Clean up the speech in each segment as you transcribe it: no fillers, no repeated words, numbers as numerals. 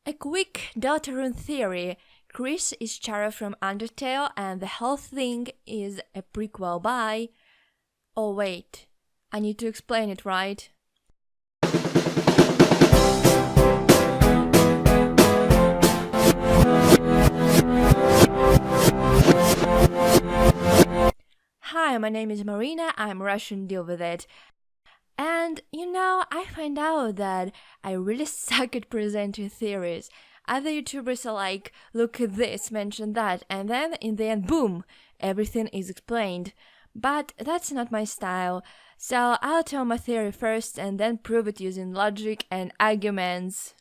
A quick Deltarune theory. Chris is Chara from Undertale and the whole thing is a prequel by... Oh wait, I need to explain it, right? Hi, my name is Marina, I'm Russian, deal with it. And I find out that I really suck at presenting theories. Other YouTubers are like, look at this, mention that, and then in the end, boom, everything is explained. But that's not my style, so I'll tell my theory first and then prove it using logic and arguments.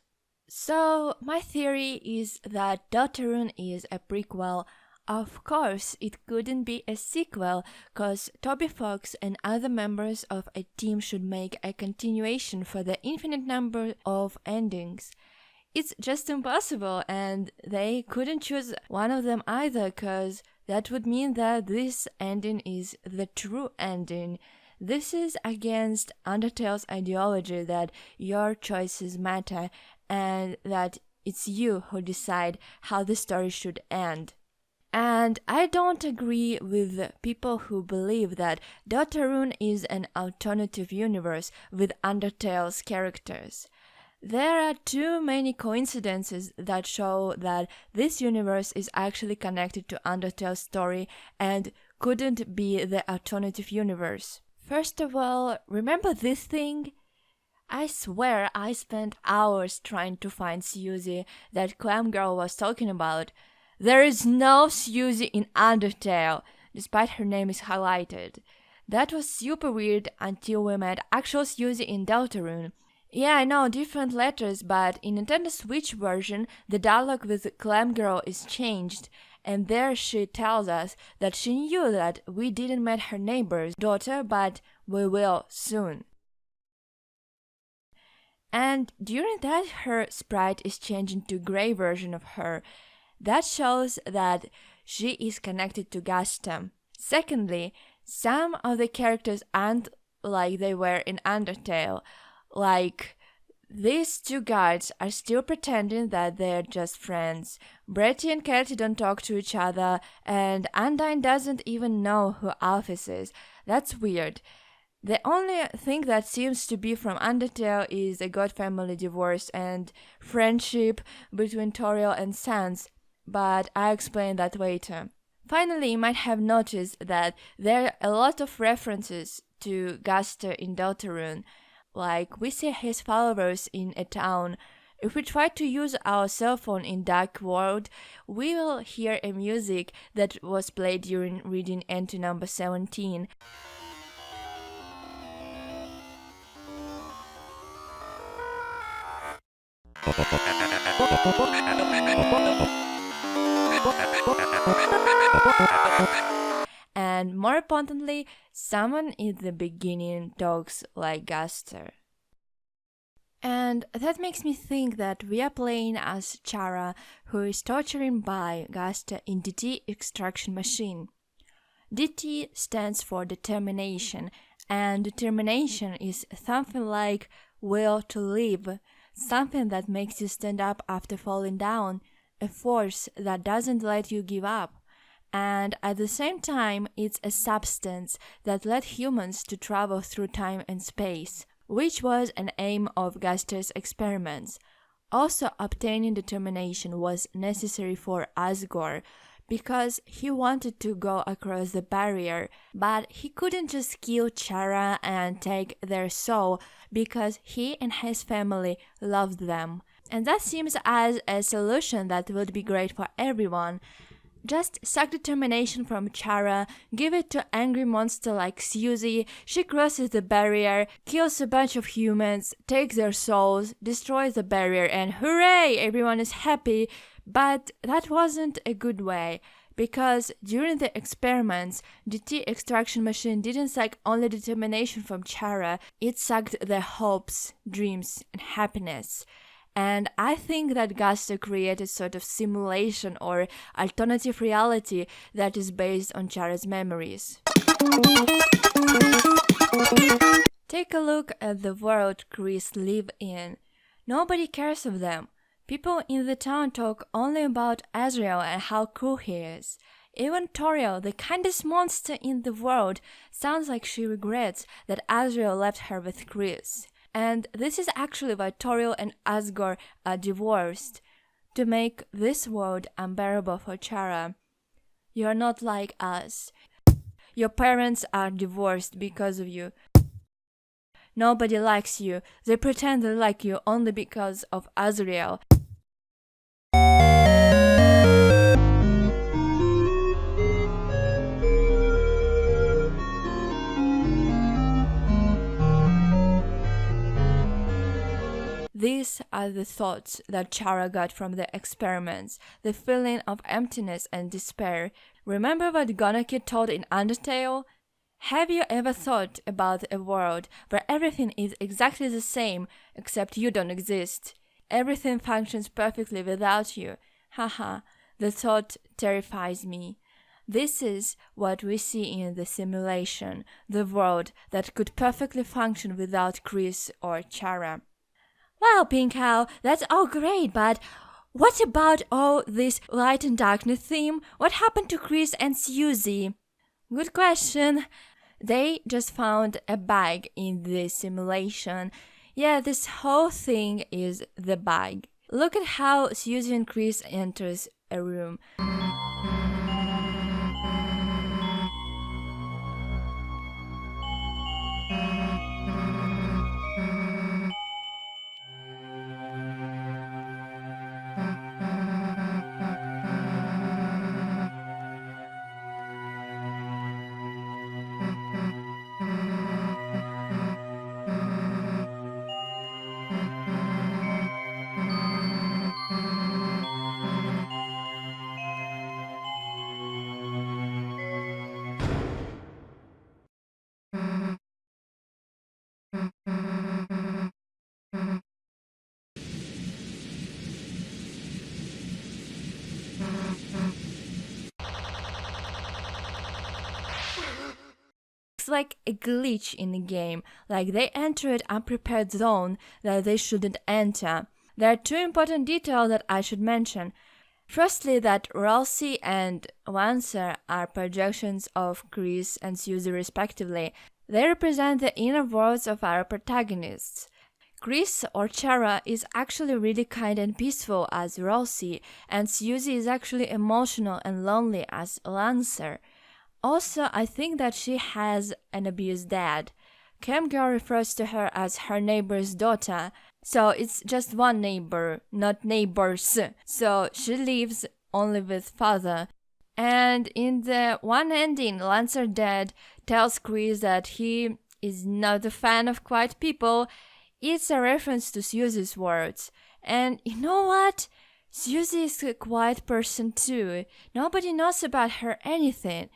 So, my theory is that Deltarune is a prequel. Of course, it couldn't be a sequel, cause Toby Fox and other members of a team should make a continuation for the infinite number of endings. It's just impossible, and they couldn't choose one of them either, cause that would mean that this ending is the true ending. This is against Undertale's ideology that your choices matter, and that it's you who decide how the story should end. And I don't agree with people who believe that Deltarune is an alternative universe with Undertale's characters. There are too many coincidences that show that this universe is actually connected to Undertale's story and couldn't be the alternative universe. First of all, remember this thing? I swear I spent hours trying to find Suzy that Clam Girl was talking about. There is no Suzy in Undertale, despite her name is highlighted. That was super weird until we met actual Suzy in Deltarune. Yeah, I know, different letters, but in Nintendo Switch version, the dialogue with Clam Girl is changed, and there she tells us that she knew that we didn't meet her neighbor's daughter, but we will soon. And during that, her sprite is changing to grey version of her. That shows that she is connected to Gasta. Secondly, some of the characters aren't like they were in Undertale. Like, these two guards are still pretending that they're just friends. Bretty and Katie don't talk to each other, and Undyne doesn't even know who Alphys is. That's weird. The only thing that seems to be from Undertale is a god family divorce and friendship between Toriel and Sans, but I'll explain that later. Finally, you might have noticed that there are a lot of references to Gaster in Deltarune. Like, we see his followers in a town. If we try to use our cell phone in Dark World, we will hear a music that was played during reading entry number 17. And more importantly, someone in the beginning talks like Gaster. And that makes me think that we are playing as Chara, who is torturing by Gaster in DT extraction machine. DT stands for determination, and determination is something like will to live, something that makes you stand up after falling down, a force that doesn't let you give up. And at the same time, it's a substance that led humans to travel through time and space, which was an aim of Gaster's experiments. Also, obtaining determination was necessary for Asgore, because he wanted to go across the barrier, but he couldn't just kill Chara and take their soul, because he and his family loved them. And that seems as a solution that would be great for everyone. Just suck determination from Chara, give it to angry monster like Suzy, she crosses the barrier, kills a bunch of humans, takes their souls, destroys the barrier, and hooray! Everyone is happy. But that wasn't a good way, because during the experiments, DT extraction machine didn't suck only determination from Chara, it sucked their hopes, dreams, and happiness. And I think that Gaster created sort of simulation or alternative reality that is based on Chara's memories. Take a look at the world Chris lives in. Nobody cares of them. People in the town talk only about Azrael and how cool he is. Even Toriel, the kindest monster in the world, sounds like she regrets that Azrael left her with Chris. And this is actually why Toriel and Asgore are divorced, to make this world unbearable for Chara. You are not like us. Your parents are divorced because of you. Nobody likes you. They pretend they like you only because of Azrael. These are the thoughts that Chara got from the experiments, the feeling of emptiness and despair. Remember what Gonaki taught in Undertale? Have you ever thought about a world where everything is exactly the same except you don't exist? Everything functions perfectly without you. Haha, the thought terrifies me. This is what we see in the simulation, the world that could perfectly function without Chris or Chara. Well, Pink Cow, that's all great, but what about all this light and darkness theme? What happened to Chris and Susie? Good question. They just found a bug in the simulation. Yeah, this whole thing is the bug. Look at how Susie and Chris enters a room. It's like a glitch in the game, like they entered an unprepared zone that they shouldn't enter. There are two important details that I should mention. Firstly, that Ralsei and Lancer are projections of Chris and Susie respectively. They represent the inner worlds of our protagonists. Chris or Chara is actually really kind and peaceful as Ralsei, and Susie is actually emotional and lonely as Lancer. Also, I think that she has an abused dad. Camgirl refers to her as her neighbor's daughter, so it's just one neighbor, not neighbors. So she lives only with father. And in the one ending, Lancer dad tells Chris that he is not a fan of quiet people. It's a reference to Susie's words. And you know what? Susie is a quiet person too. Nobody knows about her anything.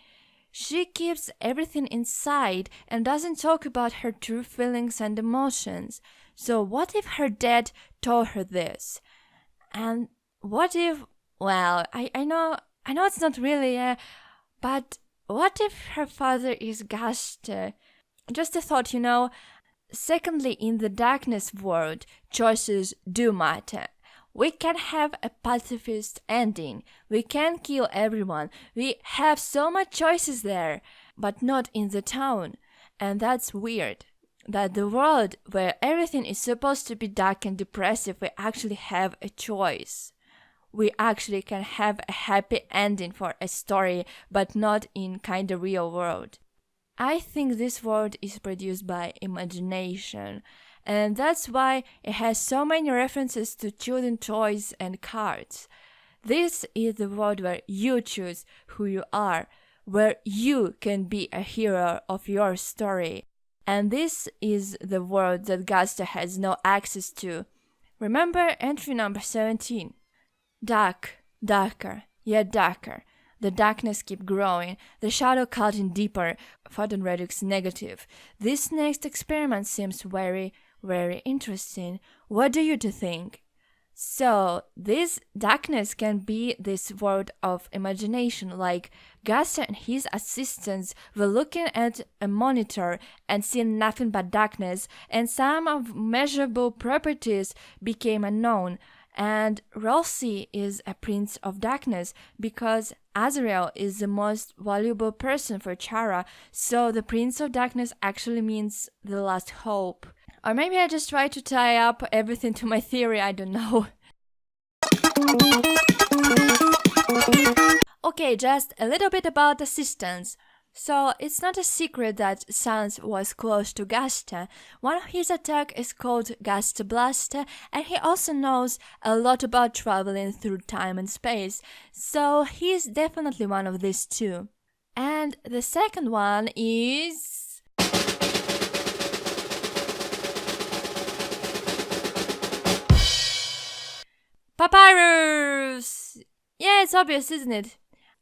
She keeps everything inside and doesn't talk about her true feelings and emotions. So what if her dad told her this? And what if, well, I know it's not really, but what if her father is Gaster? Just a thought, you know. Secondly, in the darkness world, choices do matter. We can have a pacifist ending. We can kill everyone. We have so much choices there, but not in the town. And that's weird. That the world where everything is supposed to be dark and depressive, we actually have a choice. We actually can have a happy ending for a story, but not in kinda real world. I think this world is produced by imagination. And that's why it has so many references to children's toys and cards. This is the world where you choose who you are, where you can be a hero of your story. And this is the world that Gaster has no access to. Remember entry number 17. Dark, darker, yet darker. The darkness keeps growing, the shadow cutting deeper, photon redox negative. This next experiment seems very interesting. What do you two think? So, this darkness can be this world of imagination, like Gaster and his assistants were looking at a monitor and seeing nothing but darkness, and some of measurable properties became unknown, And Rolsi is a prince of darkness because Azrael is the most valuable person for Chara, so the prince of darkness actually means the last hope. Or maybe I just try to tie up everything to my theory, I don't know. Okay, just a little bit about assistance. So, it's not a secret that Sans was close to Gasta. One of his attacks is called Gasta Blaster, and he also knows a lot about traveling through time and space, so he's definitely one of these two. And the second one is... Papyrus! Yeah, it's obvious, isn't it?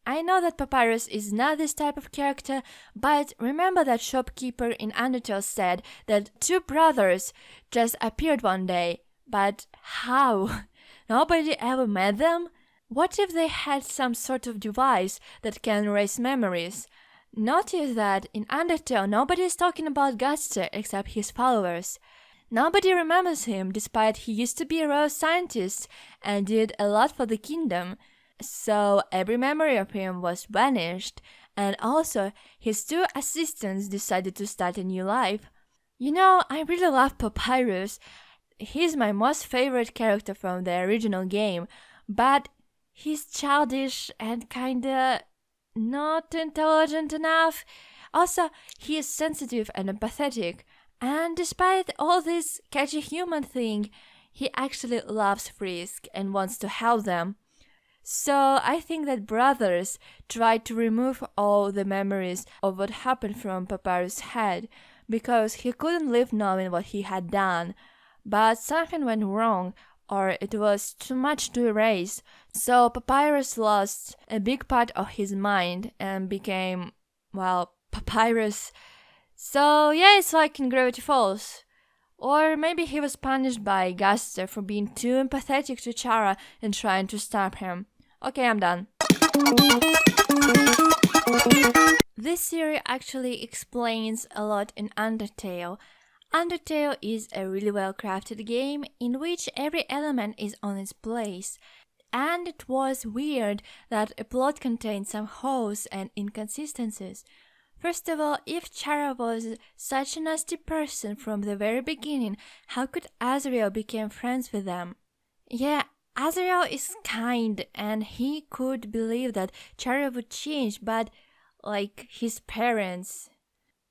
I know that Papyrus is not this type of character, but remember that shopkeeper in Undertale said that two brothers just appeared one day. But how? Nobody ever met them? What if they had some sort of device that can erase memories? Notice that in Undertale nobody is talking about Gaster except his followers. Nobody remembers him despite he used to be a royal scientist and did a lot for the kingdom. So every memory of him was vanished, and also his two assistants decided to start a new life. You know, I really love Papyrus. He's my most favorite character from the original game, but he's childish and kinda not intelligent enough. Also, he is sensitive and empathetic, and despite all this catchy human thing, he actually loves Frisk and wants to help them. So I think that brothers tried to remove all the memories of what happened from Papyrus' head because he couldn't live knowing what he had done. But something went wrong, or it was too much to erase, so Papyrus lost a big part of his mind and became, well, Papyrus. So yeah, it's like in Gravity Falls. Or maybe he was punished by Gaster for being too empathetic to Chara and trying to stop him. Okay, I'm done. This theory actually explains a lot in Undertale. Undertale is a really well-crafted game in which every element is on its place. And it was weird that a plot contained some holes and inconsistencies. First of all, if Chara was such a nasty person from the very beginning, how could Azrael become friends with them? Yeah, Azrael is kind and he could believe that Chara would change, but like his parents,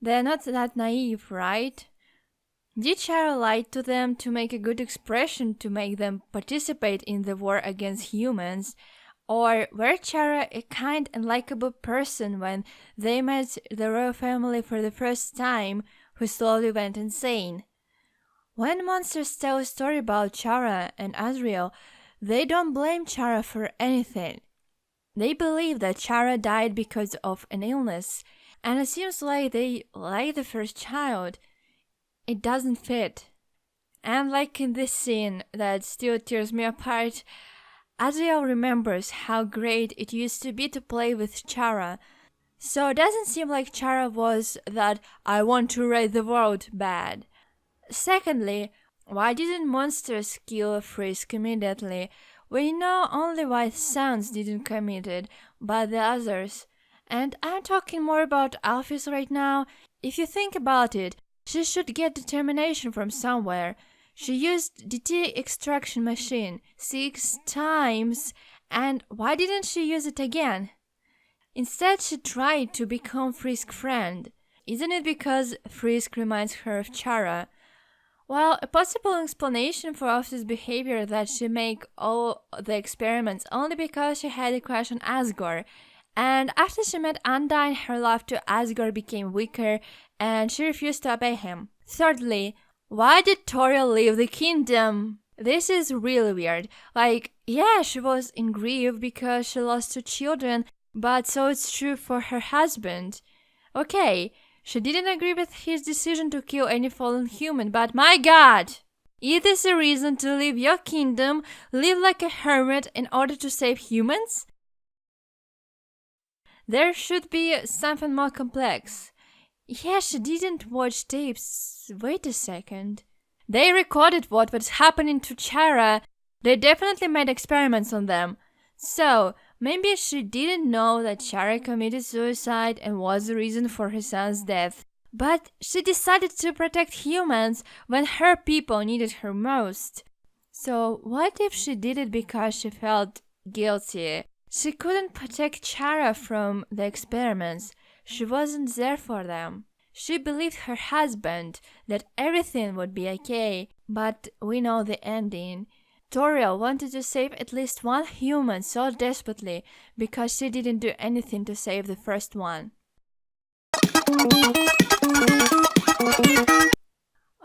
they're not that naive, right? Did Chara lie to them to make a good expression to make them participate in the war against humans? Or were Chara a kind and likable person when they met the royal family for the first time, who slowly went insane? When monsters tell a story about Chara and Azrael, they don't blame Chara for anything. They believe that Chara died because of an illness, and it seems like they like the first child. It doesn't fit. And like in this scene that still tears me apart, Azrael remembers how great it used to be to play with Chara. So it doesn't seem like Chara was that I want to raid the world bad. Secondly, why didn't monsters kill Frisk immediately? We know only why Sans didn't commit it, but the others. And I'm talking more about Alphys right now. If you think about it, she should get determination from somewhere. She used DT extraction machine 6 times, and why didn't she use it again? Instead, she tried to become Frisk's friend. Isn't it because Frisk reminds her of Chara? Well, a possible explanation for Alphys' behavior that she make all the experiments only because she had a crush on Asgore. And after she met Undyne, her love to Asgore became weaker and she refused to obey him. Thirdly, why did Toriel leave the kingdom? This is really weird. Like, yeah, she was in grief because she lost 2 children, but so it's true for her husband. Okay, she didn't agree with his decision to kill any fallen human, but my god! Is this a reason to leave your kingdom, live like a hermit in order to save humans? There should be something more complex. Yeah, she didn't watch tapes. Wait a second. They recorded what was happening to Chara. They definitely made experiments on them. So, maybe she didn't know that Chara committed suicide and was the reason for her son's death. But she decided to protect humans when her people needed her most. So, what if she did it because she felt guilty? She couldn't protect Chara from the experiments. She wasn't there for them. She believed her husband that everything would be okay, but we know the ending. Toriel wanted to save at least one human so desperately because she didn't do anything to save the first one.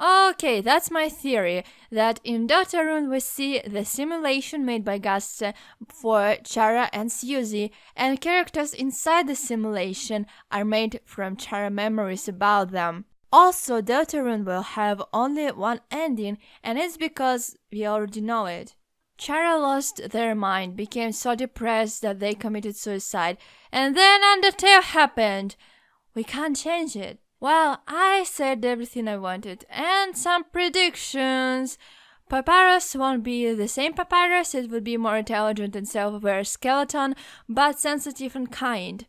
Okay, that's my theory, that in Deltarune we see the simulation made by Gasse for Chara and Suzy, and characters inside the simulation are made from Chara memories about them. Also, Deltarune will have only one ending, and it's because we already know it. Chara lost their mind, became so depressed that they committed suicide, and then Undertale happened. We can't change it. Well, I said everything I wanted, and some predictions. Papyrus won't be the same Papyrus, it would be more intelligent and self-aware skeleton, but sensitive and kind.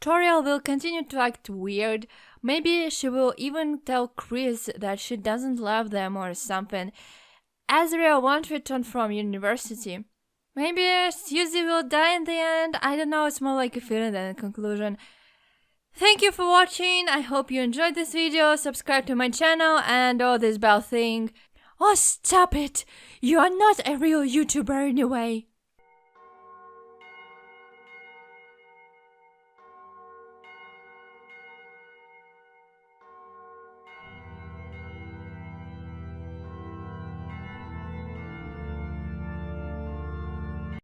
Toriel will continue to act weird. Maybe she will even tell Chris that she doesn't love them or something. Azriel won't return from university. Maybe Suzy will die in the end. I don't know, it's more like a feeling than a conclusion. Thank you for watching. I hope you enjoyed this video. Subscribe to my channel and all this bell thing. Oh, stop it! You are not a real YouTuber anyway.